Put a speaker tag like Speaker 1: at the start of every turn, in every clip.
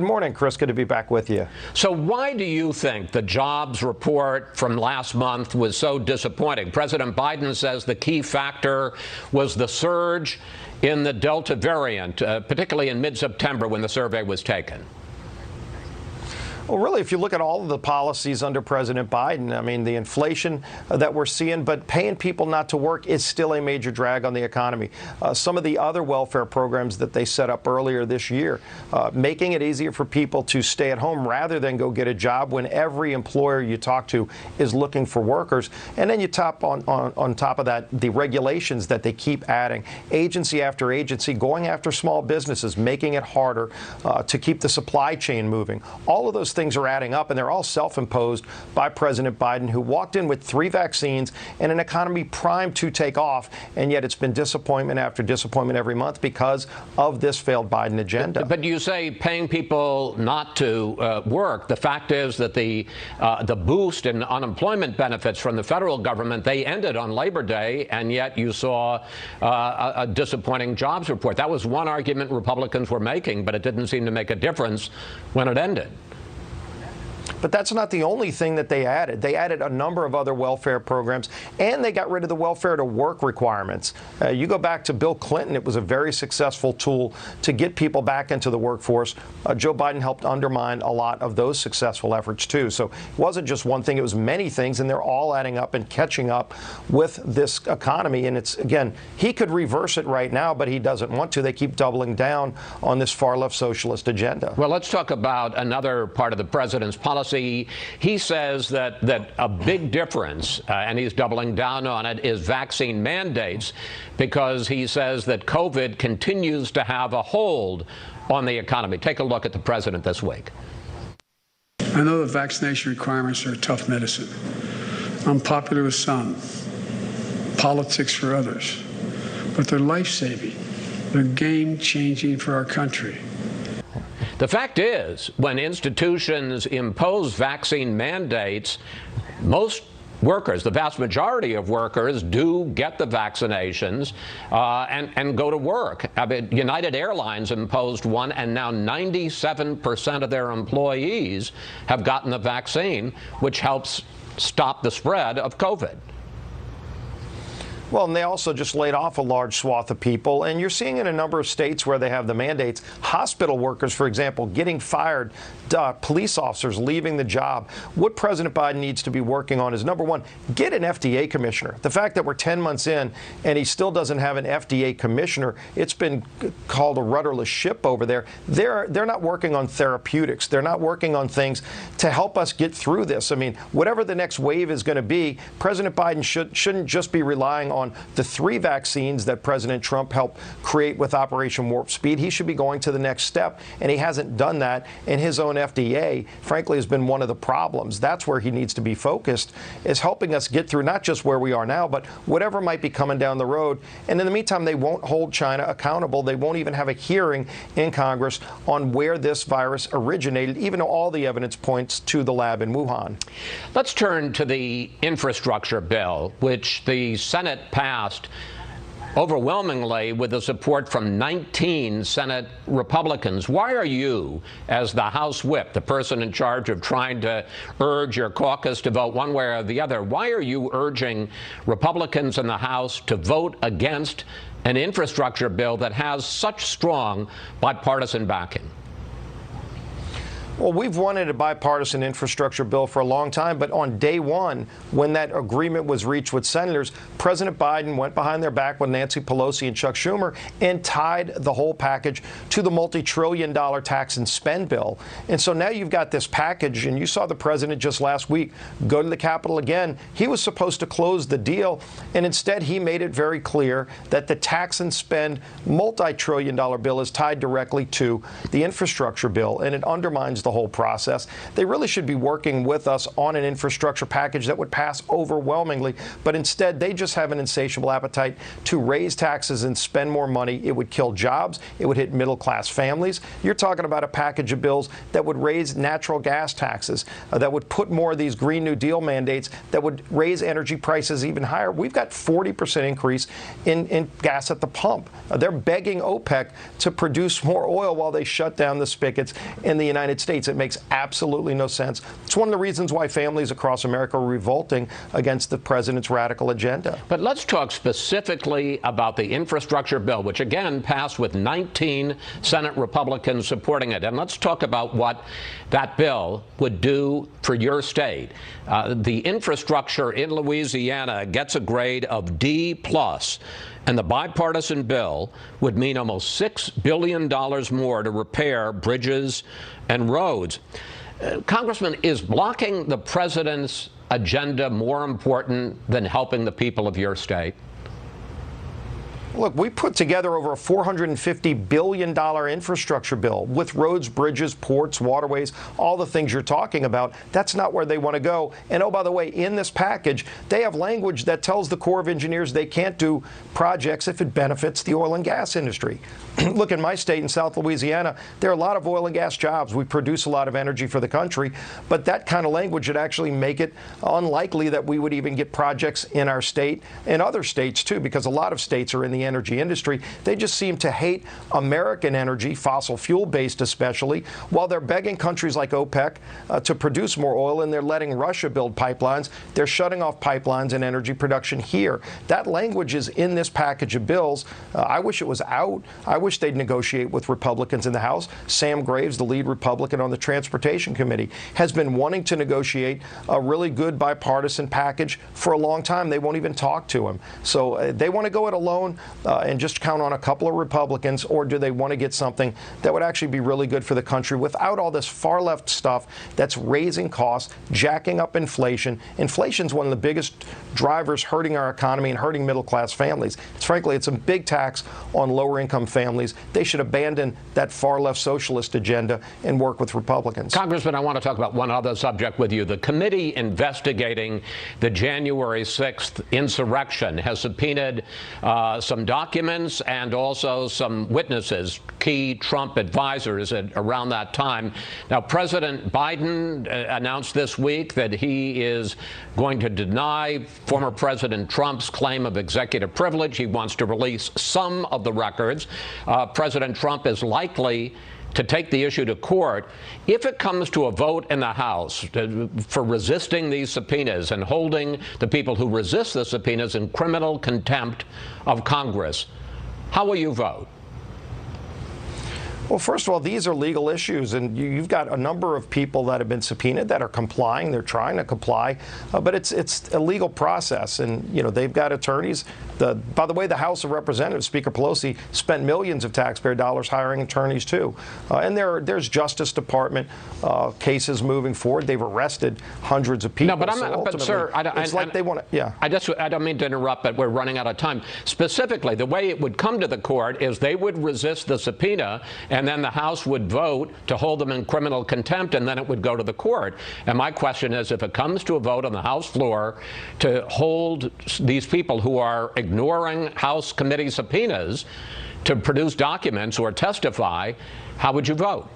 Speaker 1: Good morning, Chris. Good to be back with you.
Speaker 2: So why do you think the jobs report from last month was so disappointing? President Biden says the key factor was the surge in the Delta variant, particularly in mid-September when the survey was taken.
Speaker 1: Well, really, if you look at all of the policies under President Biden, I mean, the inflation that we're seeing, but paying people not to work is still a major drag on the economy. Some of the other welfare programs that they set up earlier this year, making it easier for people to stay at home rather than go get a job when every employer you talk to is looking for workers. And then you top on top of that, the regulations that they keep adding, agency after agency, going after small businesses, making it harder to keep the supply chain moving. All of those things are adding up, and they're all self-imposed by President Biden, who walked in with 3 vaccines and an economy primed to take off, and yet it's been disappointment after disappointment every month because of this failed Biden agenda.
Speaker 2: But you say paying people not to work. The fact is that the boost in unemployment benefits from the federal government, they ended on Labor Day, and yet you saw a disappointing jobs report. That was one argument Republicans were making, but it didn't seem to make a difference when it ended.
Speaker 1: But that's not the only thing that they added. They added a number of other welfare programs, and they got rid of the welfare to work requirements. You go back to Bill Clinton, it was a very successful tool to get people back into the workforce. Joe Biden helped undermine a lot of those successful efforts, too. So it wasn't just one thing, it was many things, and they're all adding up and catching up with this economy. And it's, again, he could reverse it right now, but he doesn't want to. They keep doubling down on this far-left socialist agenda.
Speaker 2: Well, let's talk about another part of the president's policy. He says that a big difference, and he's doubling down on it, is vaccine mandates, because he says that COVID continues to have a hold on the economy. Take a look at the president this week.
Speaker 3: I know the vaccination requirements are tough medicine. Unpopular with some, politics for others, but they're life-saving. They're game-changing for our country.
Speaker 2: The fact is, when institutions impose vaccine mandates, most workers, the vast majority of workers, do get the vaccinations and go to work. I mean, United Airlines imposed one, and now 97% of their employees have gotten the vaccine, which helps stop the spread of COVID.
Speaker 1: Well, and they also just laid off a large swath of people, and you're seeing in a number of states where they have the mandates, hospital workers, for example, getting fired, police officers leaving the job. What President Biden needs to be working on is, number one, get an FDA commissioner. The fact that we're 10 months in and he still doesn't have an FDA commissioner, it's been called a rudderless ship over there. They're not working on therapeutics. They're not working on things to help us get through this. I mean, whatever the next wave is going to be, President Biden shouldn't just be relying on the 3 vaccines that President Trump helped create with Operation Warp Speed. He should be going to the next step, and he hasn't done that. And his own FDA, frankly, has been one of the problems. That's where he needs to be focused, is helping us get through not just where we are now, but whatever might be coming down the road. And in the meantime, they won't hold China accountable. They won't even have a hearing in Congress on where this virus originated, even though all the evidence points to the lab in Wuhan.
Speaker 2: Let's turn to the infrastructure bill, which the Senate passed overwhelmingly with the support from 19 Senate Republicans. Why are you, as the House Whip, the person in charge of trying to urge your caucus to vote one way or the other, why are you urging Republicans in the House to vote against an infrastructure bill that has such strong bipartisan backing?
Speaker 1: Well, we've wanted a bipartisan infrastructure bill for a long time, but on day one, when that agreement was reached with senators, President Biden went behind their back with Nancy Pelosi and Chuck Schumer and tied the whole package to the multi-trillion-dollar tax and spend bill. And so now you've got this package, and you saw the president just last week go to the Capitol again. He was supposed to close the deal, and instead he made it very clear that the tax and spend multi-trillion-dollar bill is tied directly to the infrastructure bill, and it undermines the the whole process. They really should be working with us on an infrastructure package that would pass overwhelmingly, but instead they just have an insatiable appetite to raise taxes and spend more money. It would kill jobs. It would hit middle-class families. You're talking about a package of bills that would raise natural gas taxes, that would put more of these Green New Deal mandates, that would raise energy prices even higher. We've got 40% increase in gas at the pump. They're begging OPEC to produce more oil while they shut down the spigots in the United States. It makes absolutely no sense. It's one of the reasons why families across America are revolting against the president's radical agenda.
Speaker 2: But let's talk specifically about the infrastructure bill, which again passed with 19 Senate Republicans supporting it. And let's talk about what that bill would do for your state. The infrastructure in Louisiana gets a grade of D+, and the bipartisan bill would mean almost $6 billion more to repair bridges and roads. Congressman, is blocking the president's agenda more important than helping the people of your state?
Speaker 1: Look, we put together over a $450 billion infrastructure bill with roads, bridges, ports, waterways, all the things you're talking about. That's not where they want to go. And oh, by the way, in this package, they have language that tells the Corps of Engineers they can't do projects if it benefits the oil and gas industry. Look, in my state in South Louisiana, there are a lot of oil and gas jobs. We produce a lot of energy for the country, but that kind of language would actually make it unlikely that we would even get projects in our state and other states, too, because a lot of states are in the energy industry. They just seem to hate American energy, fossil fuel-based especially, while they're begging countries like OPEC to produce more oil, and they're letting Russia build pipelines. They're shutting off pipelines and energy production here. That language is in this package of bills. I wish it was out. I wish they'd negotiate with Republicans in the House. Sam Graves, the lead Republican on the Transportation Committee, has been wanting to negotiate a really good bipartisan package for a long time. They won't even talk to him. So they want to go it alone and just count on a couple of Republicans, or do they want to get something that would actually be really good for the country without all this far-left stuff that's raising costs, jacking up inflation? Inflation's one of the biggest drivers hurting our economy and hurting middle-class families. Frankly, it's a big tax on lower-income families. They should abandon that far-left socialist agenda and work with Republicans.
Speaker 2: Congressman, I want to talk about one other subject with you. The committee investigating the January 6th insurrection has subpoenaed some documents and also some witnesses, key Trump advisors around that time. Now, President Biden announced this week that he is going to deny former President Trump's claim of executive privilege. He wants to release some of the records. President Trump is likely to take the issue to court. If it comes to a vote in the House for resisting these subpoenas and holding the people who resist the subpoenas in criminal contempt of Congress, how will you vote?
Speaker 1: Well, first of all, these are legal issues, and you've got a number of people that have been subpoenaed that are complying. They're trying to comply, but it's a legal process, and they've got attorneys. By the way, the House of Representatives, Speaker Pelosi, spent millions of taxpayer dollars hiring attorneys too, and there's Justice Department cases moving forward. They've arrested hundreds of people.
Speaker 2: No, but sir,
Speaker 1: they want to. Yeah.
Speaker 2: I don't mean to interrupt, but we're running out of time. Specifically, the way it would come to the court is they would resist the subpoena, and then the House would vote to hold them in criminal contempt, and then it would go to the court. And my question is, if it comes to a vote on the House floor to hold these people who are ignoring House committee subpoenas to produce documents or testify, how would you vote?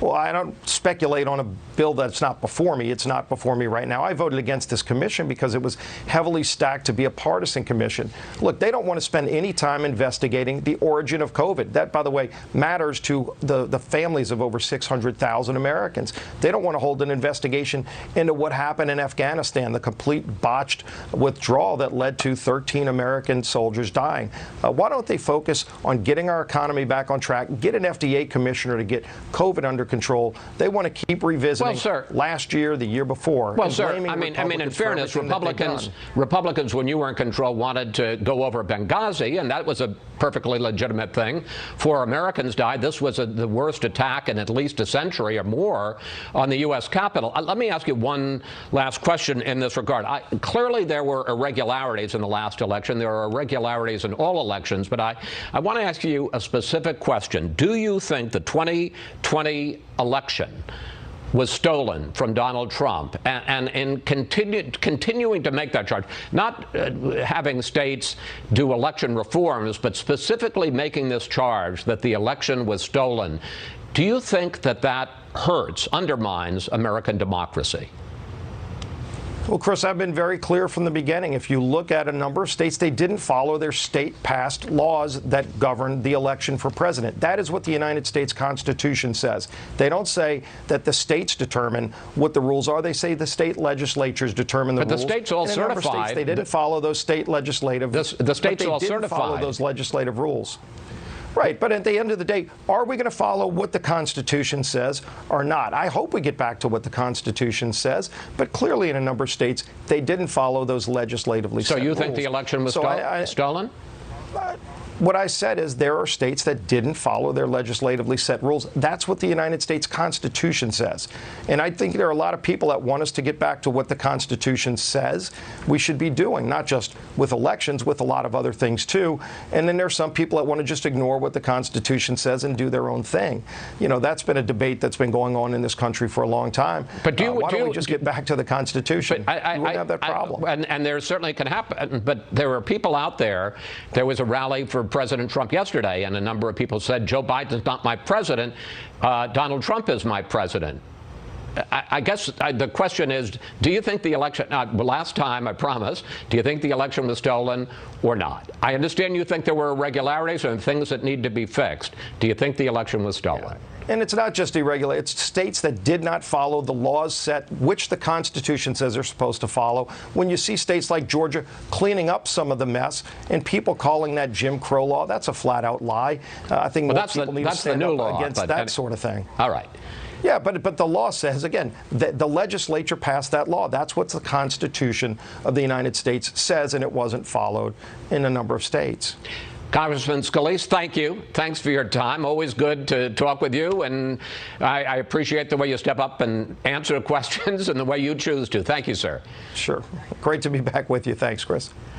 Speaker 1: Well, I don't speculate on a bill that's not before me. It's not before me right now. I voted against this commission because it was heavily stacked to be a partisan commission. Look, they don't want to spend any time investigating the origin of COVID. That, by the way, matters to the families of over 600,000 Americans. They don't want to hold an investigation into what happened in Afghanistan, the complete botched withdrawal that led to 13 American soldiers dying. Why don't they focus on getting our economy back on track, get an FDA commissioner to get COVID under control? They want to keep revisiting last year, the year before.
Speaker 2: Well, sir, I mean, in fairness, Republicans, when you were in control, wanted to go over Benghazi, and that was a perfectly legitimate thing. 4 Americans died. This was the worst attack in at least a century or more on the U.S. Capitol. Let me ask you one last question in this regard. Clearly, there were irregularities in the last election. There are irregularities in all elections, but I want to ask you a specific question. Do you think the 2020 the election was stolen from Donald Trump, and in continuing to make that charge, not having states do election reforms, but specifically making this charge that the election was stolen, do you think that that hurts, undermines American democracy?
Speaker 1: Well, Chris, I've been very clear from the beginning. If you look at a number of states, they didn't follow their state-passed laws that govern the election for president. That is what the United States Constitution says. They don't say that the states determine what the rules are. They say the state legislatures determine the rules.
Speaker 2: But the states all certified.
Speaker 1: In a number of states, they didn't follow those state legislative.
Speaker 2: The states all certified.
Speaker 1: They didn't follow those legislative rules. Right, but at the end of the day, are we going to follow what the Constitution says or not? I hope we get back to what the Constitution says, but clearly in a number of states, they didn't follow those legislatively set rules.
Speaker 2: So you think the election was stolen?
Speaker 1: What I said is there are states that didn't follow their legislatively set rules. That's what the United States Constitution says. And I think there are a lot of people that want us to get back to what the Constitution says we should be doing, not just with elections, with a lot of other things too. And then there are some people that want to just ignore what the Constitution says and do their own thing. You know, that's been a debate that's been going on in this country for a long time.
Speaker 2: But
Speaker 1: why don't we just get back to the Constitution? We wouldn't have that problem.
Speaker 2: And there certainly can happen, but there are people out there. There was a rally for President Trump yesterday, and a number of people said, Joe Biden's not my president, Donald Trump is my president. I guess the question is, do you think the election, last time I promise, do you think the election was stolen or not? I understand you think there were irregularities and things that need to be fixed. Do you think the election was stolen?
Speaker 1: Yeah. And it's not just irregular. It's states that did not follow the laws set, which the Constitution says they're supposed to follow. When you see states like Georgia cleaning up some of the mess and people calling that Jim Crow law, that's a flat-out lie. I think most people need to stand up against that sort of thing.
Speaker 2: All right.
Speaker 1: Yeah, but the law says, again, the legislature passed that law. That's what the Constitution of the United States says, and it wasn't followed in a number of states.
Speaker 2: Congressman Scalise, thank you. Thanks for your time. Always good to talk with you, and I appreciate the way you step up and answer questions and the way you choose to. Thank you, sir.
Speaker 1: Sure. Great to be back with you. Thanks, Chris.